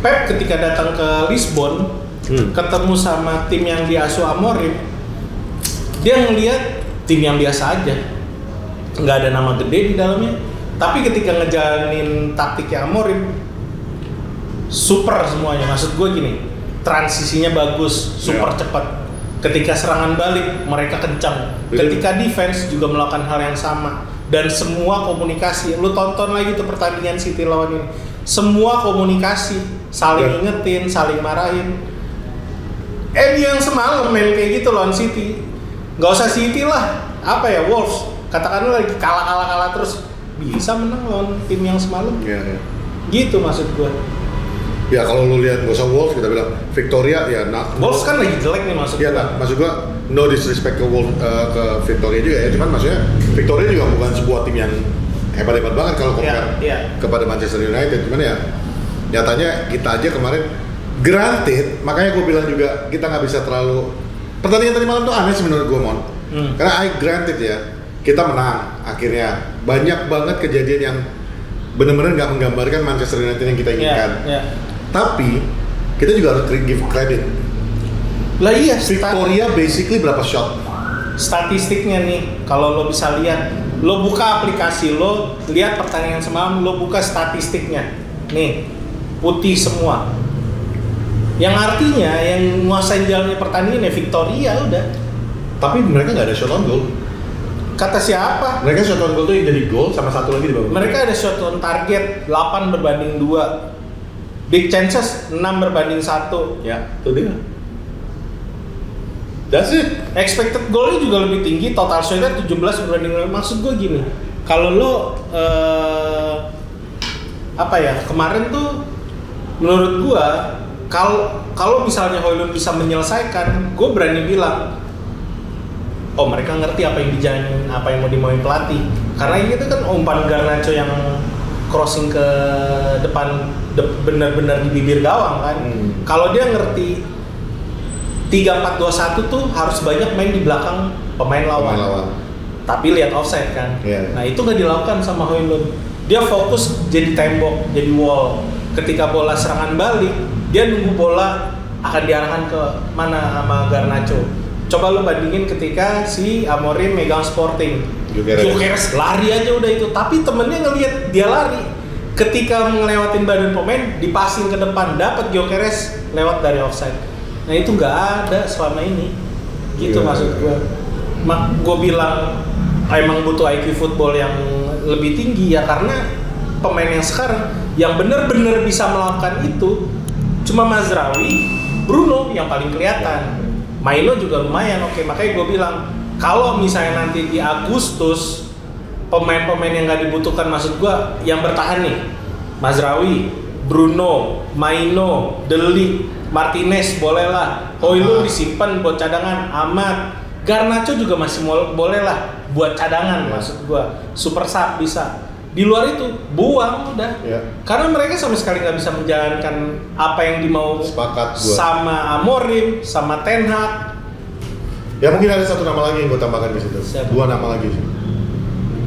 Pep ketika datang ke Lisbon ketemu sama tim yang diasuh Amorim, dia ngelihat tim yang biasa aja, nggak ada nama gede di dalamnya. Tapi ketika ngejalanin taktiknya Amorim, super semuanya. Maksud gue gini, transisinya bagus, super cepat. Ketika serangan balik mereka kencang. Ketika defense juga melakukan hal yang sama. Dan semua komunikasi, lu tonton lagi tuh pertandingan City lawan ini. Semua komunikasi, saling ingetin, saling marahin. Yang semalam main kayak gitu lawan City. Nggak usah City lah, apa ya, Wolves. Katakanlah lagi kalah terus bisa menang lawan tim yang semalam. Iya. Gitu maksud gue. Ya kalau lu lihat gak usah Wolves, kita bilang Victoria ya. Wolves kan lagi jelek nih maksud gue. Iya, maksud gue no disrespect ke Wolves, ke Victoria juga ya. Cuman maksudnya Victoria juga bukan sebuah tim yang hebat-hebat banget kalau compare kepada Manchester United. Cuman ya nyatanya kita aja kemarin granted, makanya gue bilang juga kita nggak bisa terlalu pertandingan tadi malam tuh aneh sih menurut gue, Mon. Karena I granted ya, kita menang akhirnya. Banyak banget kejadian yang benar-benar nggak menggambarkan Manchester United yang kita inginkan. Tapi kita juga harus give credit. Lah iya, Victoria basically berapa shot? Statistiknya nih, kalau lo bisa lihat, lo buka aplikasi lo, lihat pertandingan semalam, lo buka statistiknya. Nih, putih semua. Yang artinya yang nguasain jalannya pertandingan ya Victoria udah. Tapi mereka nggak ada shot on goal. Kata siapa? Mereka shot on goal tuh yang jadi gol sama satu lagi di bawah. Mereka ada shot on target 8/2. Big chances 6/1. Ya, itu dia. That's it. Expected goal-nya juga lebih tinggi, total shot-nya 17 berbanding. Maksud gue gini, kalau lo kemarin tuh menurut gue kalau misalnya Højlund bisa menyelesaikan, gue berani bilang mereka ngerti apa yang dijalanin, apa yang mau dimauin pelatih. Karena ini tuh kan umpan Garnacho yang crossing ke depan benar-benar di bibir gawang kan. Kalau dia ngerti 3-4-2-1 tuh harus banyak main di belakang pemain lawan. Tapi lihat offside kan. Yeah. Nah, itu nggak dilakukan sama Højlund. Dia fokus jadi tembok, jadi wall. Ketika bola serangan balik, dia nunggu bola akan diarahkan ke mana sama Garnacho. Coba lu bandingin ketika si Amorim megang Sporting. Gyökeres lari aja udah itu, tapi temennya ngelihat dia lari. Ketika ngelewatin badan pemain, dipasin ke depan, dapat Gyökeres lewat dari offside. Nah itu nggak ada selama ini, gitu maksud gue. Gue bilang emang butuh IQ football yang lebih tinggi ya, karena pemain yang sekarang yang benar-benar bisa melakukan itu cuma Mazraoui, Bruno yang paling kelihatan. Maino juga lumayan oke, makanya gue bilang kalau misalnya nanti di Agustus pemain-pemain yang nggak dibutuhkan, maksud gue yang bertahan nih, Mazraoui, Bruno, Maino, De Ligt, Martinez bolehlah, Højlund disimpan buat cadangan, Ahmad, Garnacho juga masih bolehlah buat cadangan, maksud gua, super sub bisa. Di luar itu buang udah, karena mereka sama sekali nggak bisa menjalankan apa yang dimau sama Amorim, sama Ten Hag. Ya mungkin ada satu nama lagi yang gua tambahkan di situ. Dua nama lagi.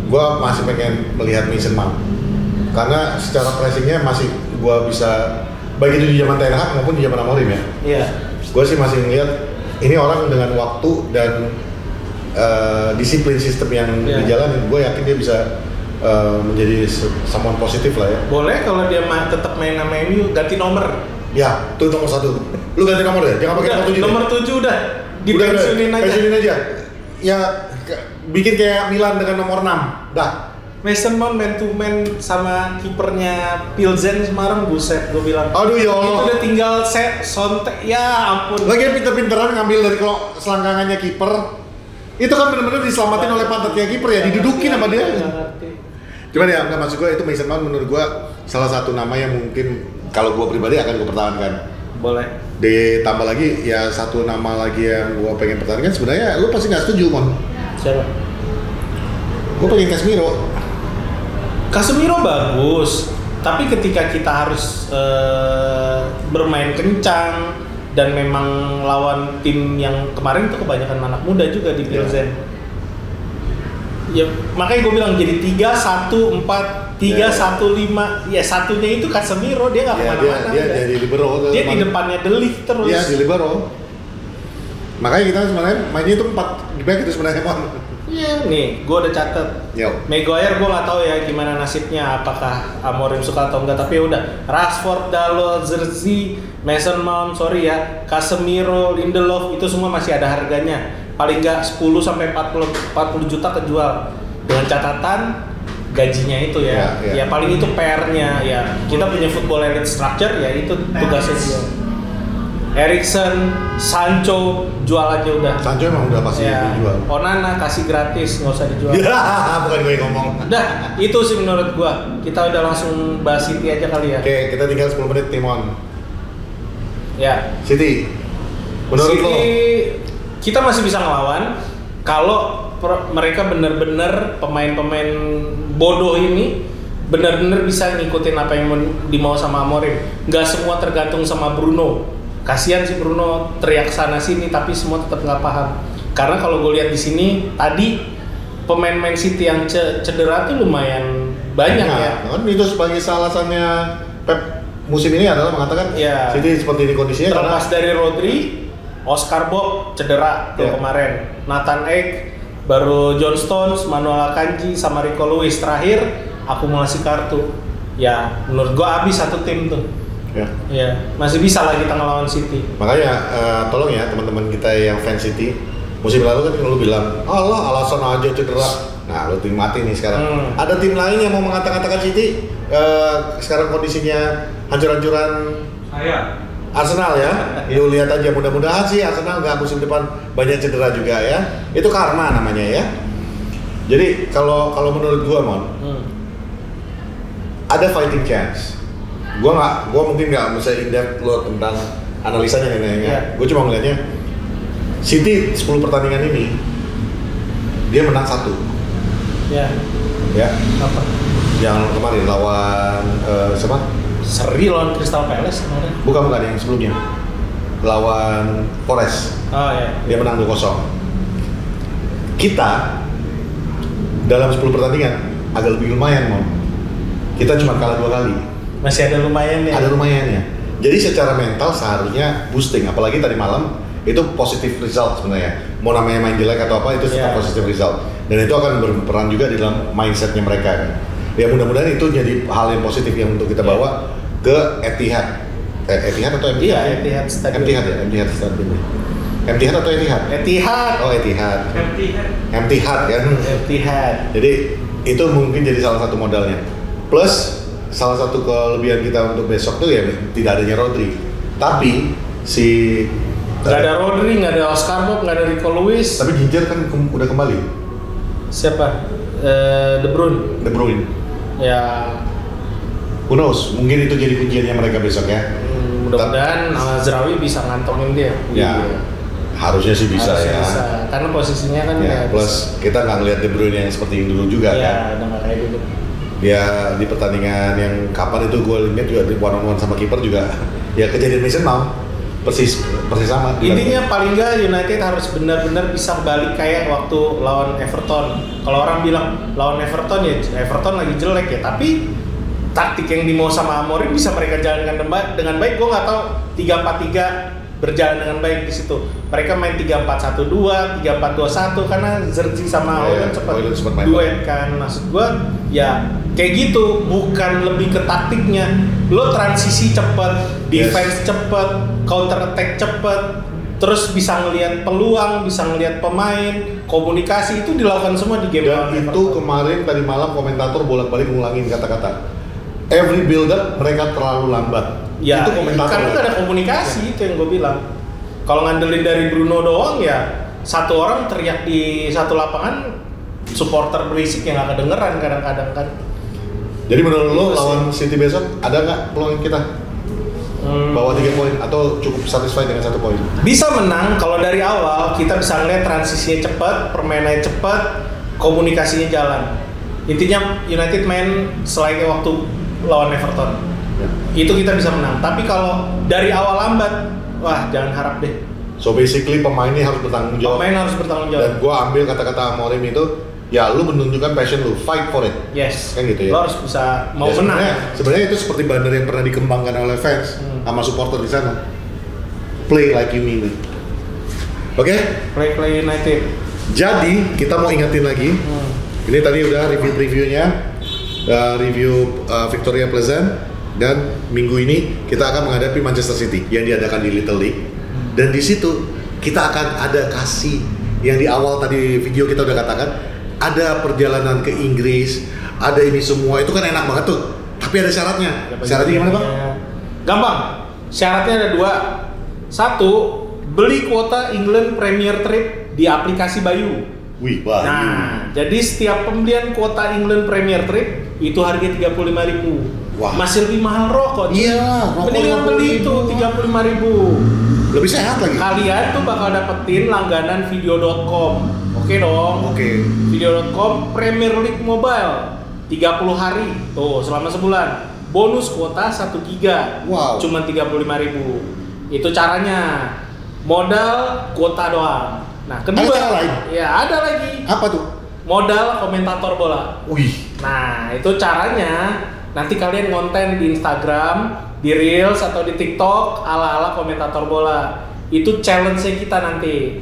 Gua masih pengen melihat Mason Mount, karena secara pressingnya masih gua bisa. Baik itu di zaman Ten Hag maupun di zaman Amorim ya. Iya. Gue sih masih ngeliat ini orang dengan waktu dan disiplin sistem yang dijalanin, gue yakin dia bisa menjadi someone positif lah ya. Boleh kalau dia tetap main nama MU, ganti nomor. Ya, itu nomor 1. Lu ganti nomor ya? Jangan pakai nomor 7. Nomor 7 udah. Dipensiunin aja. Pensiunin aja. Ya, bikin kayak Milan dengan nomor 6. Dah. Mason Mount man to man sama kipernya Pilsen Semarang, buset, gue bilang. Aduh ya Allah. Itu udah tinggal Sontek, ya ampun. Lagian pinter-pinteran ngambil dari selangkangannya kiper. Itu kan benar-benar diselamatin oleh pantatnya kiper ya, didudukin sama dia. Cuman ya, nggak maksud gue itu Mason Mount menurut gue salah satu nama yang mungkin kalau gue pribadi akan gue pertahankan. Boleh. Ditambah lagi ya satu nama lagi yang gue pengen pertahankan, sebenarnya lu pasti nggak setuju, Mon. Siapa? Gue pengen Casemiro bagus, tapi ketika kita harus bermain kencang dan memang lawan tim yang kemarin itu kebanyakan anak muda juga di Pilsen. Ya makanya gue bilang jadi 3-1-4, 3-1-5. Ya satunya itu Casemiro, dia nggak kemana-mana. Dia jadi libero. Dia di depannya De Ligt terus. Iya di libero. Makanya kita sebenarnya mainnya itu 4 di back itu sebenarnya, Mon. Iya, nih, gue udah catet. Maguire gue nggak tahu ya gimana nasibnya, apakah Amorim suka atau enggak. Tapi udah, Rashford, Dalot, Zirkzee, Mason Mount, Casemiro, Lindelof itu semua masih ada harganya. Paling nggak 10 sampai 40 juta kejual. Dengan catatan gajinya itu ya. Ya paling itu PR-nya ya. Kita punya football elite structure ya, itu tugasnya dia. Eriksen, Sancho jual aja udah. Sancho emang udah pasti dijual. Onana kasih gratis, nggak usah dijual. Bukan gue yang ngomong. Udah, itu sih menurut gua. Kita udah langsung bahas City aja kali ya. Oke, kita tinggal 10 menit Timon. Ya. City. Menurut City, lo? kita masih bisa ngelawan kalau mereka benar-benar pemain-pemain bodoh ini benar-benar bisa ngikutin apa yang dimau sama Amorim. Nggak semua tergantung sama Bruno. Kasihan sih Bruno teriak sana sini tapi semua tetap nggak paham. Karena kalau gue lihat di sini tadi pemain Man City yang cedera tuh lumayan banyak ya. Kan itu sebagai alasannya Pep musim ini adalah mengatakan City seperti ini kondisinya. Terlepas dari Rodri, Oscar Bob cedera tuh kemarin, Nathan Ake, baru John Stones, Manuel Akanji sama Rico Lewis terakhir akumulasi kartu. Ya menurut gue habis satu tim tuh. Ya, masih bisa lah kita ngelawan City. Makanya tolong ya teman-teman kita yang fans City, musim lalu kan lu bilang, Allah alasan aja cedera. Nah, lu tim mati nih sekarang. Ada tim lain yang mau mengatakan City sekarang kondisinya hancur-hancuran. Arsenal ya, yuk lihat aja, mudah-mudahan sih Arsenal nggak musim depan banyak cedera juga ya. Itu karma namanya ya. Jadi kalau menurut gua Mon, ada fighting chance. Gua mungkin nggak bisa in-depth lo tentang analisanya ya. Gua cuma ngeliatnya City 10 pertandingan ini dia menang 1. Ya. Apa? Yang kemarin lawan siapa? Seri lawan Crystal Palace kemarin. Bukan yang sebelumnya. Lawan Forest. Oh iya. Dia menang 2-0. Kita dalam 10 pertandingan agak lebih lumayan, Mon. Kita cuma kalah 2 kali. Masih ada lumayan ya. Ada lumayannya. Jadi secara mental seharusnya boosting, apalagi tadi malam itu positive result sebenarnya. Mau namanya main jelek atau apa itu tetap positive result. Dan itu akan berperan juga di dalam mindsetnya mereka kan. Ya mudah-mudahan itu jadi hal yang positif yang untuk kita bawa ke Etihad. Etihad atau Etihad? Iya, Etihad Stadium. Etihad ya, Etihad Stadium. Etihad atau Etihad? Etihad. Oh Etihad. Etihad kan. Etihad. Jadi itu mungkin jadi salah satu modalnya. Plus salah satu kelebihan kita untuk besok tuh ya tidak adanya Rodri. Tapi si nggak ada Rodri, nggak ada Oscar Bob, nggak ada Rico Lewis. Tapi Ginger kan udah kembali. Siapa? De Bruyne. Ya. Who knows? Mungkin itu jadi kunciannya mereka besok ya. Mudah-mudahan Al-Azraoui bisa ngantongin dia. Ya. Harusnya sih bisa ya. Bisa. Karena posisinya kan ya. Plus kita nggak ngeliat De Bruyne yang seperti yang dulu juga kan. Iya, udah nggak kayak dulu. Ya di pertandingan yang kapan itu gue lihat juga di one-on-one sama kiper juga. Ya kejadian Mason Mount persis sama. Intinya paling nggak United harus benar-benar bisa balik kayak waktu lawan Everton. Kalau orang bilang lawan Everton ya Everton lagi jelek ya, tapi taktik yang dimau sama Amorim bisa mereka jalankan dengan baik. Gue nggak tahu 3-4-3 berjalan dengan baik di situ. Mereka main 3-4-1-2, 3-4-2-1 karena Zerzi sama Hoyland cepat duet kan. Maksud gue ya kayak gitu, bukan lebih ke taktiknya. Lo transisi cepet, defense cepet, counter attack cepet, terus bisa ngelihat peluang, bisa ngelihat pemain, komunikasi itu dilakukan semua di game. Dan itu kemarin tadi malam komentator bolak-balik ngulangin kata-kata every build up mereka terlalu lambat. Ya, itu komentator. Karena nggak ada komunikasi, itu yang gue bilang. Kalau ngandelin dari Bruno doang ya satu orang teriak di satu lapangan, supporter berisik yang nggak kedengeran kadang-kadang kan. Jadi menurut lo lawan City besok ada nggak peluang kita bawa 3 poin atau cukup satisfied dengan 1 poin? Bisa menang kalau dari awal kita bisa ngeliat transisinya cepat, permainannya cepat, komunikasinya jalan. Intinya United main selain waktu lawan Everton. Itu kita bisa menang. Tapi kalau dari awal lambat, wah jangan harap deh. So basically pemainnya harus bertanggung jawab. Pemain harus bertanggung jawab. Dan gua ambil kata-kata Amorim itu, ya lu menunjukkan passion lu, fight for it. Yes. Kan gitu ya. Lo harus bisa mau ya, menang. Sebenarnya itu seperti banner yang pernah dikembangkan oleh fans sama supporter di sana. Play like you mean it. Oke? Play United. Jadi kita mau ingetin lagi. Ini tadi udah review-reviewnya, review Victoria Pleasant. Dan minggu ini kita akan menghadapi Manchester City yang diadakan di Little League. Dan di situ kita akan ada kasih yang di awal tadi video kita udah katakan, ada perjalanan ke Inggris, ada ini semua, itu kan enak banget tuh. Tapi ada syaratnya. Syaratnya gimana Bang? Gampang. Syaratnya ada 2. 1, beli kuota England Premier Trip di aplikasi Bayu. Wih, Bayu. Nah, jadi setiap pembelian kuota England Premier Trip itu harga 35.000. Wah. Masih lebih mahal rokok. Iya, rokok mendingan beli itu 35.000. Lebih sehat lagi. Kalian tuh bakal dapetin langganan video.com. Oke dong. Oke. Video.com Premier League Mobile 30 hari. Tuh, selama sebulan. Bonus kuota 1 giga. Wow. Cuma 35.000. Itu caranya. Modal kuota doang. Nah, kedua. Ada cara lain? Ya, ada lagi. Apa tuh? Modal komentator bola. Wih. Nah, itu caranya. Nanti kalian ngonten di Instagram, di Reels atau di TikTok ala-ala komentator bola. Itu challenge-nya kita nanti.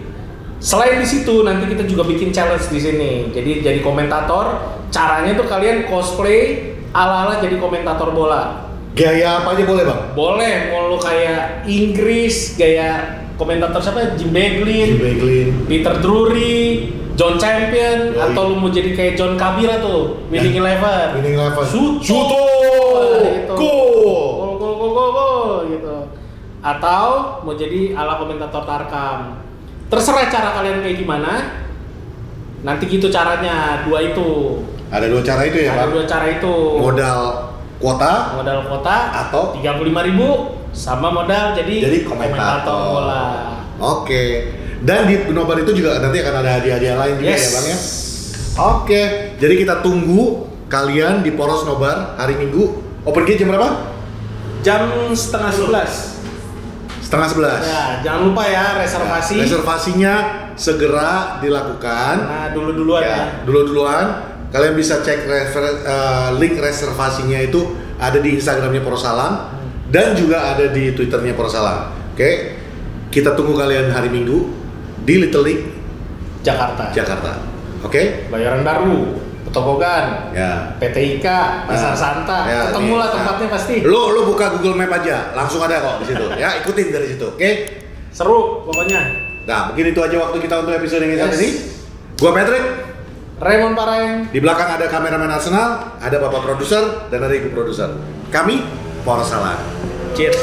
Selain di situ, nanti kita juga bikin challenge di sini. Jadi komentator, caranya tuh kalian cosplay ala-ala jadi komentator bola. Gaya apa aja boleh Bang? Boleh, mau lu kayak Inggris, gaya komentator siapa? Jim Beglin, Peter Drury, John Champion, atau lu mau jadi kayak John Kabira tuh, Winning Eleven. Shoot, gitu. go, Gol gitu. atau mau jadi ala komentator Tarkam. Terserah cara kalian kayak gimana. Nanti gitu caranya, dua itu. Ada dua cara itu ya, Pak? Ada dua cara itu. Modal kuota atau 35.000 sama modal jadi komentator bola. Oke. Dan di nobar itu juga nanti akan ada hadiah-hadiah lain juga ya, Bang ya. Oke. Jadi kita tunggu kalian di Poros Nobar hari Minggu. Open gate jam berapa? Jam 10:30. 10:30. Ya, jangan lupa ya reservasi. Reservasinya segera dilakukan. Nah, dulu-duluan ya. Dulu-duluan. Kalian bisa cek link reservasinya itu ada di Instagramnya Poros Salam dan juga ada di Twitternya Poros Salam. Oke, kita tunggu kalian hari Minggu di Little League Jakarta. Oke? Bayaran Baru, Petokogan, ya. PT IKA, Pasar Santa, ketemu lah tempatnya pasti. Lo buka Google Map aja, langsung ada kok di situ. Ya, ikutin dari situ. Oke? Seru pokoknya. Nah, mungkin itu aja waktu kita untuk episode yang saat ini. Gua Patrick. Raymond Paraeng. Di belakang ada kameramen Arsenal, ada bapak produser, dan ada ibu produser. Kami Poros Salam. Cheers.